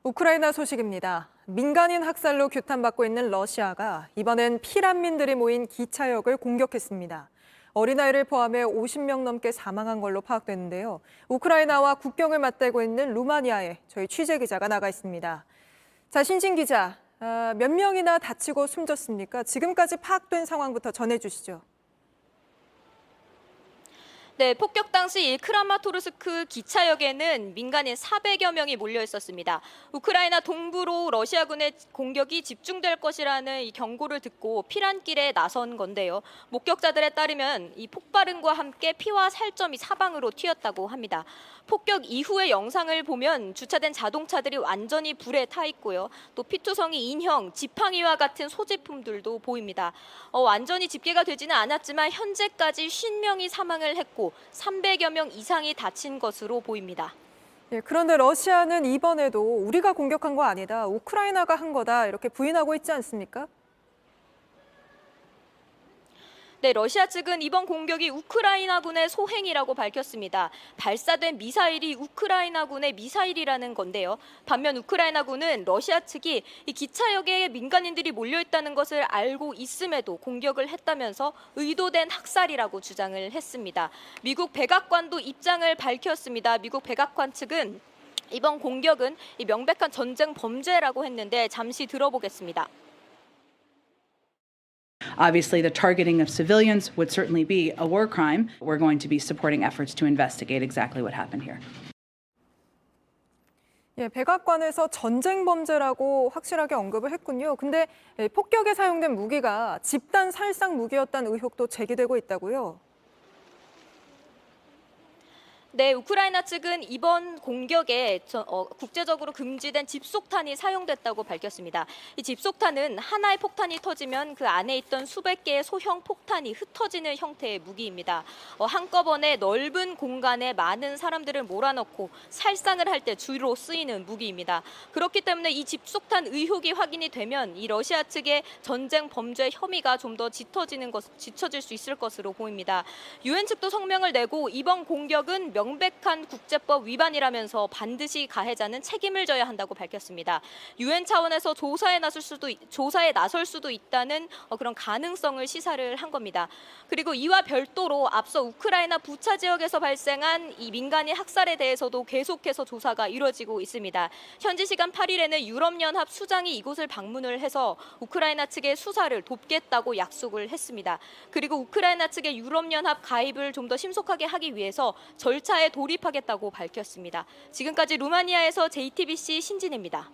우크라이나 소식입니다. 민간인 학살로 규탄받고 있는 러시아가 이번엔 피난민들이 모인 기차역을 공격했습니다. 어린아이를 포함해 50명 넘게 사망한 걸로 파악됐는데요. 우크라이나와 국경을 맞대고 있는 루마니아에 저희 취재 기자가 나가 있습니다. 자, 신진 기자, 몇 명이나 다치고 숨졌습니까? 지금까지 파악된 상황부터 전해주시죠. 네, 폭격 당시 크라마토르스크 기차역에는 민간인 400여 명이 몰려 있었습니다. 우크라이나 동부로 러시아군의 공격이 집중될 것이라는 이 경고를 듣고 피난길에 나선 건데요. 목격자들에 따르면 이 폭발음과 함께 피와 살점이 사방으로 튀었다고 합니다. 폭격 이후의 영상을 보면 주차된 자동차들이 완전히 불에 타 있고요. 또 피투성이 인형, 지팡이와 같은 소지품들도 보입니다. 완전히 집계가 되지는 않았지만 현재까지 50명이 사망을 했고 300여 명 이상이 다친 것으로 보입니다. 예, 그런데 러시아는 이번에도 우리가 공격한 거 아니다, 우크라이나가 한 거다 이렇게 부인하고 있지 않습니까? 네, 러시아 측은 이번 공격이 우크라이나군의 소행이라고 밝혔습니다. 발사된 미사일이 우크라이나군의 미사일이라는 건데요. 반면 우크라이나군은 러시아 측이 이 기차역에 민간인들이 몰려있다는 것을 알고 있음에도 공격을 했다면서 의도된 학살이라고 주장을 했습니다. 미국 백악관도 입장을 밝혔습니다. 미국 백악관 측은 이번 공격은 이 명백한 전쟁 범죄라고 했는데 잠시 들어보겠습니다. Obviously, the targeting of civilians would certainly be a war crime. We're going to be supporting efforts to investigate exactly what happened here. 예, 백악관에서 전쟁 범죄라고 확실하게 언급을 했군요. 근데 폭격에 사용된 무기가 집단 살상 무기였다는 의혹도 제기되고 있다고요. 네, 우크라이나 측은 이번 공격에 국제적으로 금지된 집속탄이 사용됐다고 밝혔습니다. 이 집속탄은 하나의 폭탄이 터지면 그 안에 있던 수백 개의 소형 폭탄이 흩어지는 형태의 무기입니다. 한꺼번에 넓은 공간에 많은 사람들을 몰아넣고 살상을 할 때 주로 쓰이는 무기입니다. 그렇기 때문에 이 집속탄 의혹이 확인이 되면 이 러시아 측의 전쟁 범죄 혐의가 좀 더 짙어질 수 있을 것으로 보입니다. 유엔 측도 성명을 내고 이번 공격은 명백한 국제법 위반이라면서 반드시 가해자는 책임을 져야 한다고 밝혔습니다. 유엔 차원에서 조사에 나설 수도 있다는 그런 가능성을 시사를 한 겁니다. 그리고 이와 별도로 앞서 우크라이나 부차 지역에서 발생한 이 민간인 학살에 대해서도 계속해서 조사가 이루어지고 있습니다. 현지 시간 8일에는 유럽연합 수장이 이곳을 방문을 해서 우크라이나 측의 수사를 돕겠다고 약속을 했습니다. 그리고 우크라이나 측의 유럽연합 가입을 좀 더 신속하게 하기 위해서 절차에 돌입하겠다고 밝혔습니다. 지금까지 루마니아에서 JTBC 신진입니다.